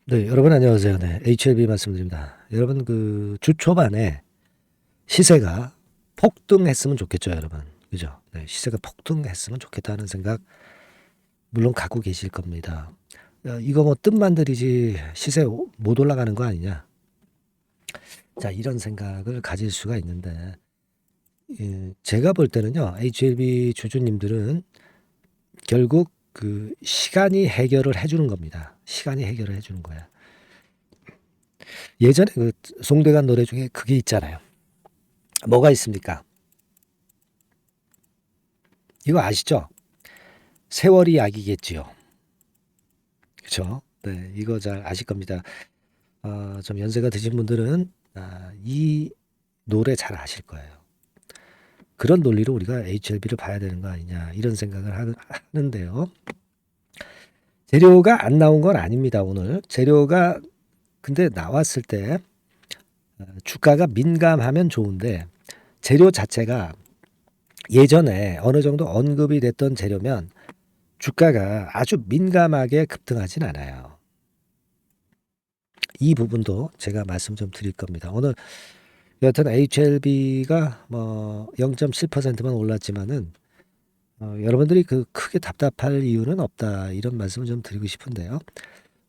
네, 여러분 안녕하세요. 네, HLB 말씀드립니다. 여러분 주 초반에 시세가 폭등했으면 좋겠죠, 여러분. 그죠? 네, 시세가 폭등했으면 좋겠다는 생각 물론 갖고 계실 겁니다. 이거 뭐 뜻만 들이지 시세 못 올라가는 거 아니냐? 자, 이런 생각을 가질 수가 있는데 제가 볼 때는요, HLB 주주님들은 결국 시간이 해결을 해주는 겁니다. 시간이 해결을 해주는 거야. 예전에 송대관 노래 중에 그게 있잖아요. 뭐가 있습니까? 이거 아시죠? 세월이 약이겠지요. 그렇죠? 네, 이거 잘 아실 겁니다. 좀 연세가 드신 분들은 이 노래 잘 아실 거예요. 그런 논리로 우리가 HLB를 봐야 되는 거 아니냐 이런 생각을 하는데요. 재료가 안 나온 건 아닙니다. 오늘 재료가 근데 나왔을 때 주가가 민감하면 좋은데 재료 자체가 예전에 어느 정도 언급이 됐던 재료면 주가가 아주 민감하게 급등하진 않아요. 이 부분도 제가 말씀 좀 드릴 겁니다. 오늘 여하튼 HLB가 뭐 0.7%만 올랐지만은 여러분들이 크게 답답할 이유는 없다 이런 말씀을 좀 드리고 싶은데요.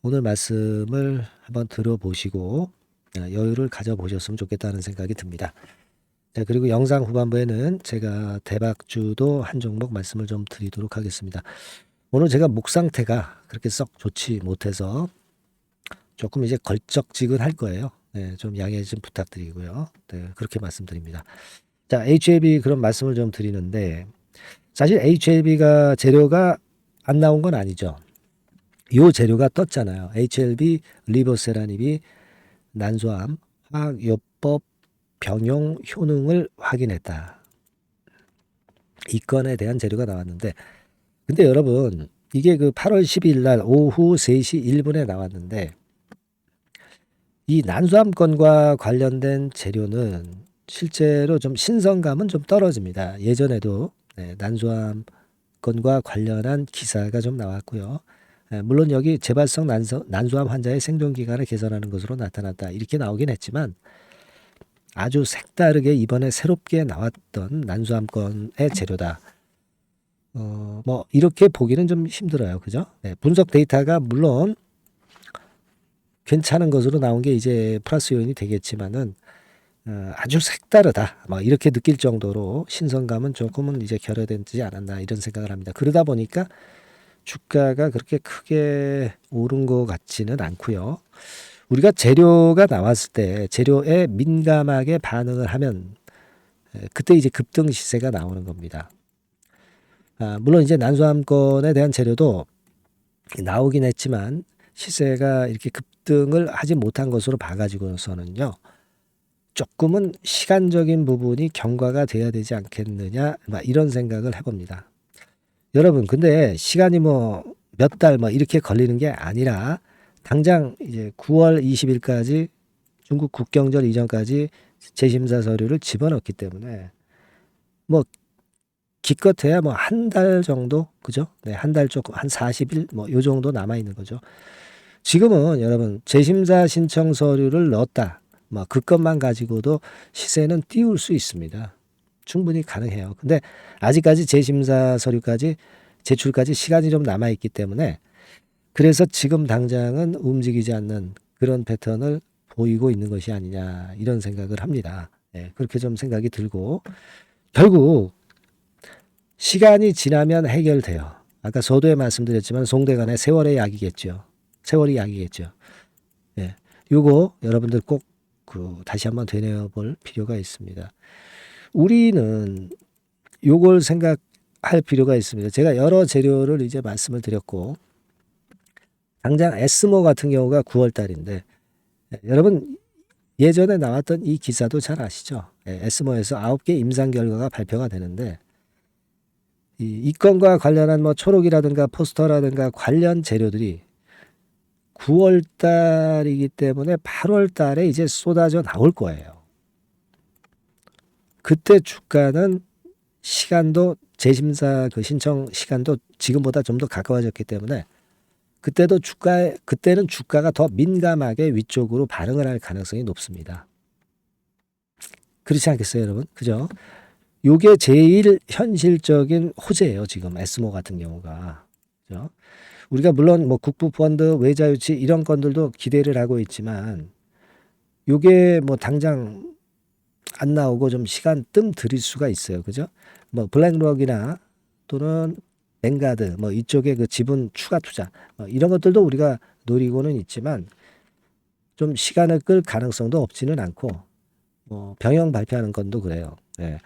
오늘 말씀을 한번 들어보시고 여유를 가져보셨으면 좋겠다는 생각이 듭니다. 자, 그리고 영상 후반부에는 제가 대박주도 한 종목 말씀을 좀 드리도록 하겠습니다. 오늘 제가 목 상태가 그렇게 썩 좋지 못해서 조금 이제 걸쩍지근할 거예요. 네, 좀 양해 좀 부탁드리고요. 네, 그렇게 말씀드립니다. 자, HLB 그런 말씀을 좀 드리는데 사실 HLB가 재료가 안 나온 건 아니죠. 요 재료가 떴잖아요. HLB 리보세라닙이 난소암 화학요법 병용 효능을 확인했다. 이 건에 대한 재료가 나왔는데 근데 여러분 이게 8월 12일 날 오후 3시 1분에 나왔는데 이 난소암 건과 관련된 재료는 실제로 좀 신선감은 좀 떨어집니다. 예전에도 난소암 건과 관련한 기사가 좀 나왔고요. 물론 여기 재발성 난소암 환자의 생존 기간을 개선하는 것으로 나타났다. 이렇게 나오긴 했지만 아주 색다르게 이번에 새롭게 나왔던 난소암 건의 재료다. 뭐 이렇게 보기는 좀 힘들어요. 그죠? 네, 분석 데이터가 물론 괜찮은 것으로 나온 게 이제 플러스 요인이 되겠지만은 아주 색다르다. 뭐 이렇게 느낄 정도로 신선감은 조금은 이제 결여되지 않았나 이런 생각을 합니다. 그러다 보니까 주가가 그렇게 크게 오른 것 같지는 않고요. 우리가 재료가 나왔을 때 재료에 민감하게 반응을 하면 그때 이제 급등 시세가 나오는 겁니다. 물론 이제 난소암건에 대한 재료도 나오긴 했지만 시세가 이렇게 급등을 하지 못한 것으로 봐가지고서는요. 조금은 시간적인 부분이 경과가 돼야 되지 않겠느냐 이런 생각을 해봅니다. 여러분 근데 시간이 뭐 몇 달 뭐 이렇게 걸리는 게 아니라 당장 이제 9월 20일까지 중국 국경절 이전까지 재심사 서류를 집어넣기 때문에 뭐 기껏해야 뭐 한 달 정도 그죠? 네, 한 달 조금 한 40일 뭐 요 정도 남아 있는 거죠. 지금은 여러분 재심사 신청 서류를 넣었다. 뭐 그것만 가지고도 시세는 띄울 수 있습니다. 충분히 가능해요. 근데 아직까지 재심사 서류까지 제출까지 시간이 좀 남아 있기 때문에 그래서 지금 당장은 움직이지 않는 그런 패턴을 보이고 있는 것이 아니냐 이런 생각을 합니다. 네, 그렇게 좀 생각이 들고 결국 시간이 지나면 해결돼요. 아까 서두에 말씀드렸지만 송대관의 세월의 약이겠죠. 세월이 약이겠죠. 예. 요거 여러분들 꼭 다시 한번 되뇌어 볼 필요가 있습니다. 우리는 요걸 생각할 필요가 있습니다. 제가 여러 재료를 이제 말씀을 드렸고 당장 에스모 같은 경우가 9월 달인데 여러분 예전에 나왔던 이 기사도 잘 아시죠? 에스모에서 9개 임상 결과가 발표가 되는데 이 건과 관련한 뭐 초록이라든가 포스터라든가 관련 재료들이 9월 달이기 때문에 8월 달에 이제 쏟아져 나올 거예요. 그때 주가는 시간도 재심사 신청 시간도 지금보다 좀 더 가까워졌기 때문에 그때는 주가가 더 민감하게 위쪽으로 반응을 할 가능성이 높습니다. 그렇지 않겠어요, 여러분? 그죠? 요게 제일 현실적인 호재예요, 지금 에스모 같은 경우가. 그죠? 우리가 물론 뭐 국부펀드, 외자유치 이런 건들도 기대를 하고 있지만 요게 뭐 당장 안 나오고 좀 시간 뜸 들일 수가 있어요. 그죠? 뭐 블랙록이나 또는 뱅가드 뭐 이쪽에 그 지분 추가 투자 이런 것들도 우리가 노리고는 있지만 좀 시간을 끌 가능성도 없지는 않고 뭐 병영 발표하는 건도 그래요. 예.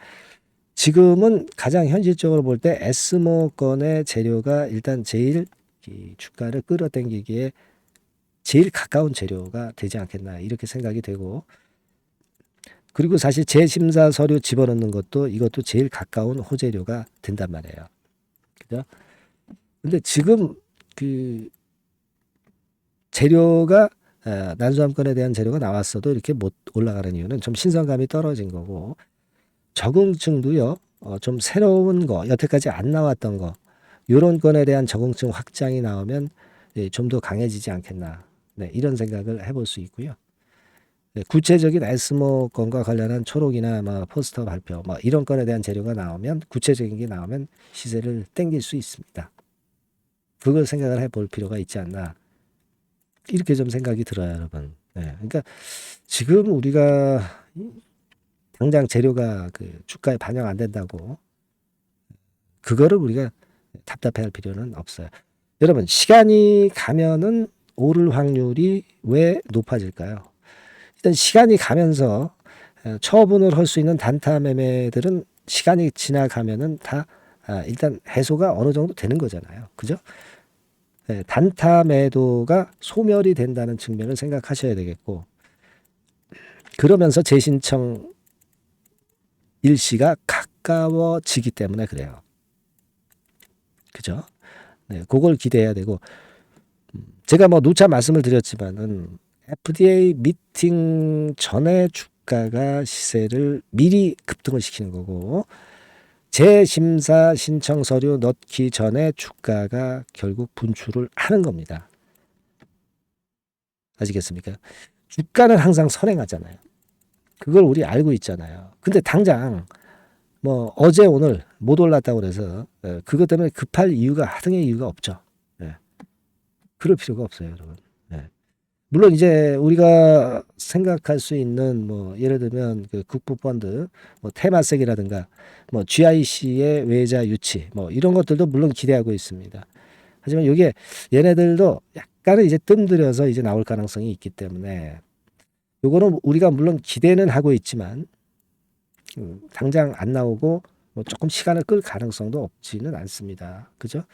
지금은 가장 현실적으로 볼 때 에스모 건의 재료가 일단 제일 이 주가를 끌어당기기에 제일 가까운 재료가 되지 않겠나 이렇게 생각이 되고 그리고 사실 재심사 서류 집어넣는 것도 이것도 제일 가까운 호재료가 된단 말이에요. 그죠? 근데 지금 그 재료가 난수함권에 대한 재료가 나왔어도 이렇게 못 올라가는 이유는 좀 신선감이 떨어진 거고 적응증도요. 좀 새로운 거 여태까지 안 나왔던 거 요런 건에 대한 적응증 확장이 나오면 좀 더 강해지지 않겠나 네, 이런 생각을 해볼 수 있고요. 네, 구체적인 에스모 건과 관련한 초록이나 뭐 포스터 발표 뭐 이런 건에 대한 재료가 나오면 구체적인 게 나오면 시세를 땡길 수 있습니다. 그걸 생각을 해볼 필요가 있지 않나 이렇게 좀 생각이 들어요, 여러분. 네, 그러니까 지금 우리가 당장 재료가 그 주가에 반영 안 된다고 그거를 우리가 답답해할 필요는 없어요. 여러분 시간이 가면은 오를 확률이 왜 높아질까요? 일단 시간이 가면서 처분을 할 수 있는 단타 매매들은 시간이 지나가면은 다 일단 해소가 어느 정도 되는 거잖아요. 그죠? 네, 단타 매도가 소멸이 된다는 측면을 생각하셔야 되겠고 그러면서 재신청 일시가 가까워지기 때문에 그래요. 그죠? 네, 그걸 기대해야 되고 제가 뭐 누차 말씀을 드렸지만은 FDA 미팅 전에 주가가 시세를 미리 급등을 시키는 거고 재심사 신청 서류 넣기 전에 주가가 결국 분출을 하는 겁니다. 아시겠습니까? 주가는 항상 선행하잖아요. 그걸 우리 알고 있잖아요. 근데 당장 뭐 어제 오늘 못 올랐다고 그래서 그것 때문에 급할 이유가 하등의 이유가 없죠. 예. 그럴 필요가 없어요, 여러분. 예. 물론 이제 우리가 생각할 수 있는 뭐 예를 들면 그 국부펀드, 뭐 테마섹이라든가 뭐 GIC의 외자 유치 뭐 이런 것들도 물론 기대하고 있습니다. 하지만 이게 얘네들도 약간은 이제 뜸들여서 이제 나올 가능성이 있기 때문에 요거는 우리가 물론 기대는 하고 있지만 당장 안 나오고 뭐 조금 시간을 끌 가능성도 없지는 않습니다. 그죠?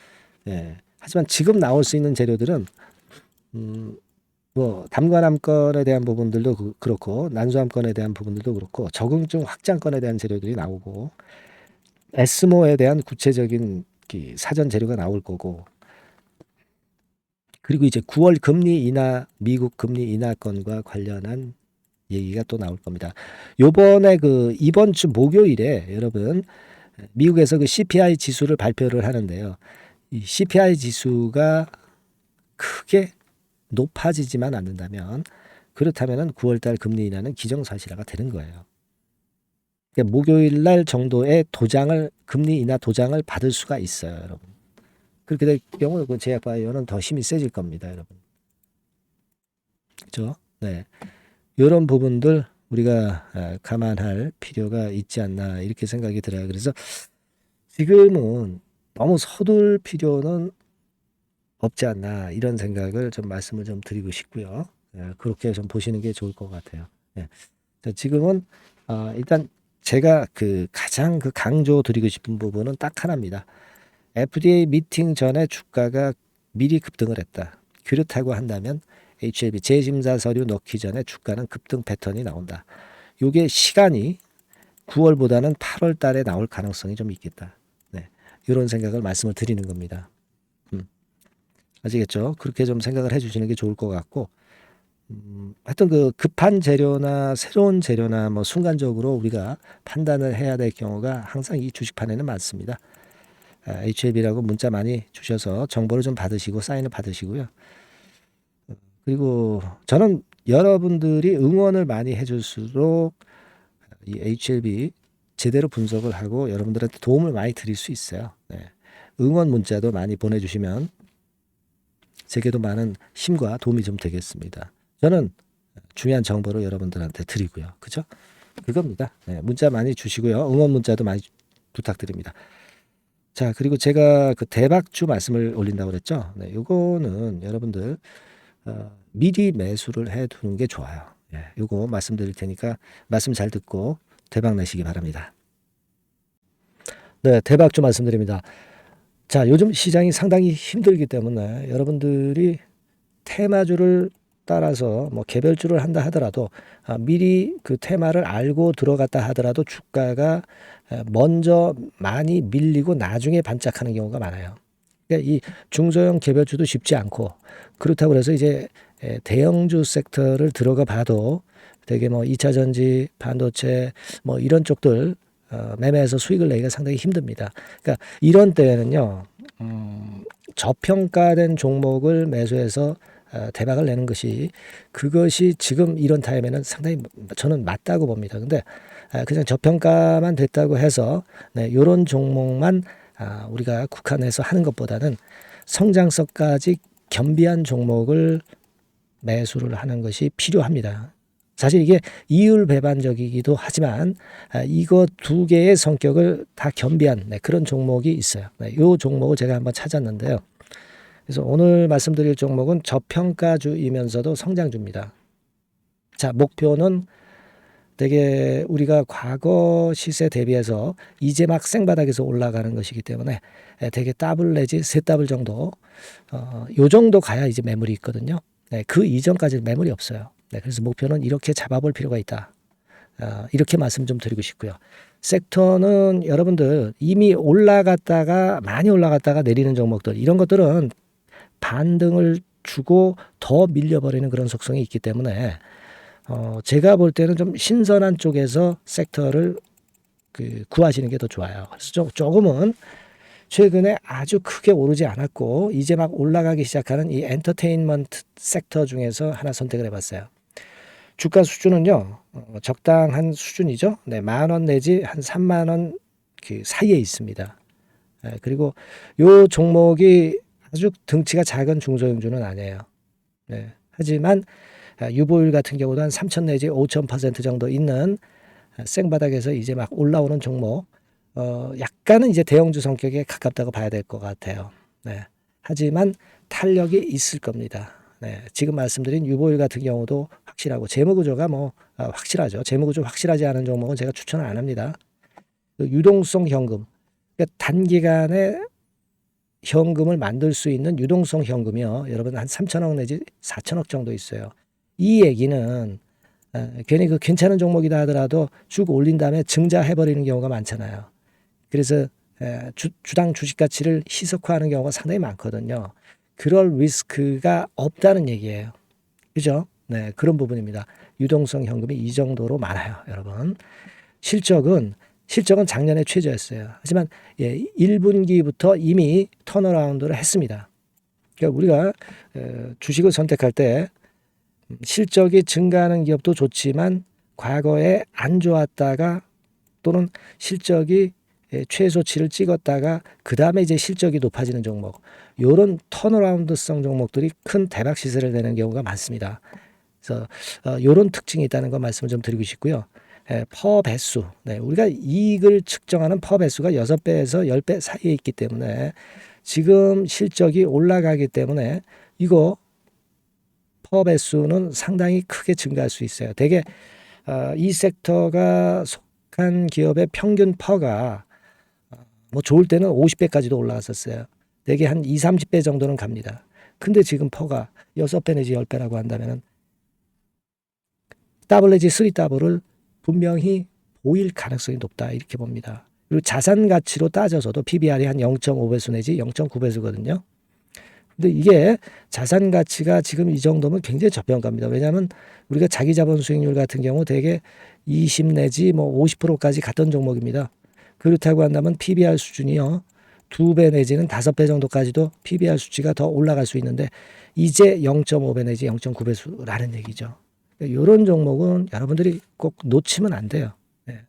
예. 하지만 지금 나올 수 있는 재료들은 뭐 담관함권에 대한 부분들도 그렇고 난수함권에 대한 부분들도 그렇고 적응증 확장권에 대한 재료들이 나오고 에스모에 대한 구체적인 사전 재료가 나올 거고 그리고 이제 9월 금리 인하 미국 금리 인하 건과 관련한 얘기가 또 나올 겁니다. 요번에 그 이번 주 목요일에 여러분 미국에서 그 CPI 지수를 발표를 하는데요. 이 CPI 지수가 크게 높아지지만 않는다면 그렇다면은 9월달 금리 인하는 기정사실화가 되는 거예요. 그러니까 목요일 날 정도의 도장을 금리 인하 도장을 받을 수가 있어요, 여러분. 그렇게 될 경우 그 제약바이오는 더 힘이 세질 겁니다, 여러분. 그렇죠? 네. 이런 부분들 우리가 감안할 필요가 있지 않나 이렇게 생각이 들어요. 그래서 지금은 너무 서둘 필요는 없지 않나 이런 생각을 좀 말씀을 좀 드리고 싶고요. 그렇게 좀 보시는 게 좋을 것 같아요. 예. 자, 지금은 일단 제가 그 가장 그 강조 드리고 싶은 부분은 딱 하나입니다. FDA 미팅 전에 주가가 미리 급등을 했다. 그렇다고 한다면 HLB 재심사 서류 넣기 전에 주가는 급등 패턴이 나온다. 요게 시간이 9월보다는 8월 달에 나올 가능성이 좀 있겠다. 네. 이런 생각을 말씀을 드리는 겁니다. 아시겠죠? 그렇게 좀 생각을 해주시는 게 좋을 것 같고, 하여튼 그 급한 재료나 새로운 재료나 뭐 순간적으로 우리가 판단을 해야 될 경우가 항상 이 주식판에는 많습니다. HLB라고 문자 많이 주셔서 정보를 좀 받으시고 사인을 받으시고요. 그리고 저는 여러분들이 응원을 많이 해줄수록 이 HLB 제대로 분석을 하고 여러분들한테 도움을 많이 드릴 수 있어요. 네. 응원 문자도 많이 보내주시면 제게도 많은 힘과 도움이 좀 되겠습니다. 저는 중요한 정보를 여러분들한테 드리고요. 그죠? 그겁니다. 네, 문자 많이 주시고요. 응원 문자도 많이 부탁드립니다. 자, 그리고 제가 그 대박주 말씀을 올린다고 그랬죠. 네, 요거는 여러분들 미리 매수를 해 두는 게 좋아요. 예, 요거 말씀드릴 테니까 말씀 잘 듣고 대박 내시기 바랍니다. 네, 대박주 말씀드립니다. 자, 요즘 시장이 상당히 힘들기 때문에 여러분들이 테마주를 따라서 뭐 개별주를 한다 하더라도 미리 그 테마를 알고 들어갔다 하더라도 주가가 먼저 많이 밀리고 나중에 반짝하는 경우가 많아요. 그러니까 이 중소형 개별주도 쉽지 않고 그렇다고 해서 이제 대형주 섹터를 들어가 봐도 되게 뭐 2차 전지, 반도체 뭐 이런 쪽들 매매해서 수익을 내기가 상당히 힘듭니다. 그러니까 이런 때에는요, 저평가된 종목을 매수해서 대박을 내는 것이 그것이 지금 이런 타임에는 상당히 저는 맞다고 봅니다. 근데 그냥 저평가만 됐다고 해서 네, 이런 종목만 우리가 국한해서 하는 것보다는 성장성까지 겸비한 종목을 매수를 하는 것이 필요합니다. 사실 이게 이율배반적이기도 하지만 이거 두 개의 성격을 다 겸비한 그런 종목이 있어요. 이 종목을 제가 한번 찾았는데요. 그래서 오늘 말씀드릴 종목은 저평가주이면서도 성장주입니다. 자, 목표는 되게 우리가 과거 시세 대비해서 이제 막 생바닥에서 올라가는 것이기 때문에 되게 더블 내지 세 더블 정도 요 정도 가야 이제 매물이 있거든요. 네, 그 이전까지 매물이 없어요. 네, 그래서 목표는 이렇게 잡아볼 필요가 있다. 이렇게 말씀 좀 드리고 싶고요. 섹터는 여러분들 이미 올라갔다가 많이 올라갔다가 내리는 종목들 이런 것들은 반등을 주고 더 밀려버리는 그런 속성이 있기 때문에 제가 볼 때는 좀 신선한 쪽에서 섹터를 구하시는 게 더 좋아요. 그래서 조금은 최근에 아주 크게 오르지 않았고 이제 막 올라가기 시작하는 이 엔터테인먼트 섹터 중에서 하나 선택을 해봤어요. 주가 수준은요 적당한 수준이죠. 네, 10,000원 내지 한 30,000원 그 사이에 있습니다. 그리고 요 종목이 아주 등치가 작은 중소형주는 아니에요. 네, 하지만 유보율 같은 경우도 한 3,000 내지 5,000% 정도 있는 생바닥에서 이제 막 올라오는 종목, 약간은 이제 대형주 성격에 가깝다고 봐야 될 것 같아요. 네, 하지만 탄력이 있을 겁니다. 네, 지금 말씀드린 유보율 같은 경우도 확실하고 재무구조가 뭐 확실하죠. 재무구조 확실하지 않은 종목은 제가 추천을 안 합니다. 유동성 현금, 그러니까 단기간에 현금을 만들 수 있는 유동성 현금이요. 여러분 한 3,000억 내지 4,000억 정도 있어요. 이 얘기는 괜히 그 괜찮은 종목이다 하더라도 쭉 올린 다음에 증자해버리는 경우가 많잖아요. 그래서 주당 주식 가치를 희석화하는 경우가 상당히 많거든요. 그럴 리스크가 없다는 얘기예요. 그죠? 네, 그런 부분입니다. 유동성 현금이 이 정도로 많아요, 여러분. 실적은 작년에 최저였어요. 하지만 1분기부터 이미 턴어라운드를 했습니다. 그러니까 우리가 주식을 선택할 때 실적이 증가하는 기업도 좋지만 과거에 안 좋았다가 또는 실적이 최소치를 찍었다가 그 다음에 이제 실적이 높아지는 종목, 이런 턴어라운드성 종목들이 큰 대박 시세를 내는 경우가 많습니다. 그래서 이런 특징이 있다는 거 말씀을 좀 드리고 싶고요. 퍼 배수, 네, 우리가 이익을 측정하는 퍼 배수가 6배에서 10배 사이에 있기 때문에 지금 실적이 올라가기 때문에 이거 퍼 배수는 상당히 크게 증가할 수 있어요. 대개 이 섹터가 속한 기업의 평균 퍼가 뭐 좋을 때는 50배까지도 올라갔었어요. 대개 한 2, 30배 정도는 갑니다. 근데 지금 퍼가 6배 내지 10배라고 한다면 더블 내지 3더블을 분명히 보일 가능성이 높다 이렇게 봅니다. 그리고 자산 가치로 따져서도 PBR이 한 0.5배수 내지 0.9배수거든요. 근데 이게 자산 가치가 지금 이 정도면 굉장히 저평가입니다. 왜냐하면 우리가 자기 자본 수익률 같은 경우 대개 20 내지 뭐 50%까지 갔던 종목입니다. 그렇다고 한다면 PBR 수준이요. 2배 내지는 5배 정도까지도 PBR 수치가 더 올라갈 수 있는데 이제 0.5배 내지 0.9배수라는 얘기죠. 이런 종목은 여러분들이 꼭 놓치면 안 돼요. 네.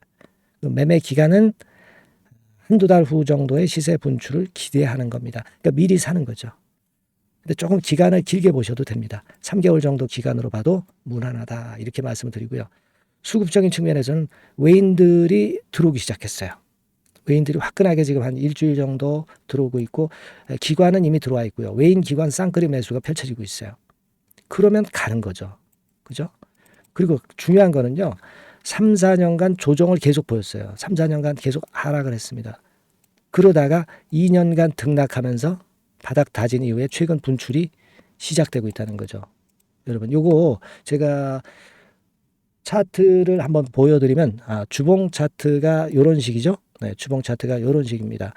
매매 기간은 한두 달 후 정도의 시세 분출을 기대하는 겁니다. 그러니까 미리 사는 거죠. 근데 조금 기간을 길게 보셔도 됩니다. 3개월 정도 기간으로 봐도 무난하다 이렇게 말씀을 드리고요. 수급적인 측면에서는 외인들이 들어오기 시작했어요. 외인들이 화끈하게 지금 한 일주일 정도 들어오고 있고 기관은 이미 들어와 있고요. 외인 기관 쌍끌이 매수가 펼쳐지고 있어요. 그러면 가는 거죠. 그죠? 그리고 중요한 거는요. 3, 4년간 조정을 계속 보였어요. 3, 4년간 계속 하락을 했습니다. 그러다가 2년간 등락하면서 바닥 다진 이후에 최근 분출이 시작되고 있다는 거죠. 여러분 요거 제가 차트를 한번 보여드리면 주봉 차트가 이런 식이죠. 네, 주봉 차트가 이런 식입니다.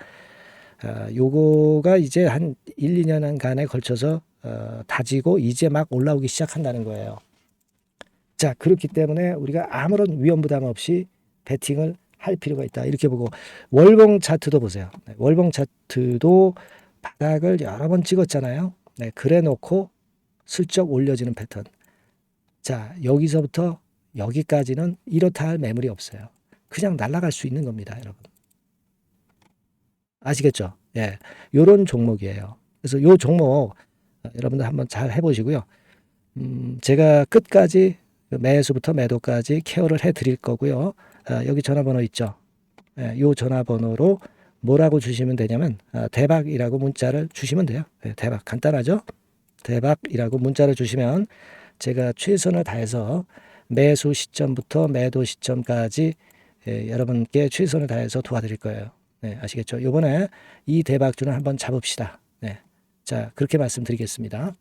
요거가 이제 한 1, 2년간에 걸쳐서 다지고 이제 막 올라오기 시작한다는 거예요. 자, 그렇기 때문에 우리가 아무런 위험 부담 없이 베팅을 할 필요가 있다. 이렇게 보고 월봉 차트도 보세요. 네, 월봉 차트도 바닥을 여러 번 찍었잖아요. 네, 그래 놓고 슬쩍 올려지는 패턴. 자, 여기서부터 여기까지는 이렇다 할 매물이 없어요. 그냥 날아갈 수 있는 겁니다, 여러분. 아시겠죠? 예. 요런 종목이에요. 그래서 요 종목 여러분들 한번 잘 해보시고요. 제가 끝까지 매수부터 매도까지 케어를 해 드릴 거고요. 여기 전화번호 있죠? 예, 요 전화번호로 뭐라고 주시면 되냐면 대박이라고 문자를 주시면 돼요. 예, 대박 간단하죠? 대박이라고 문자를 주시면 제가 최선을 다해서 매수 시점부터 매도 시점까지 여러분께 최선을 다해서 도와드릴 거예요. 네, 아시겠죠? 이번에 이 대박주는 한번 잡읍시다. 네, 자 그렇게 말씀드리겠습니다.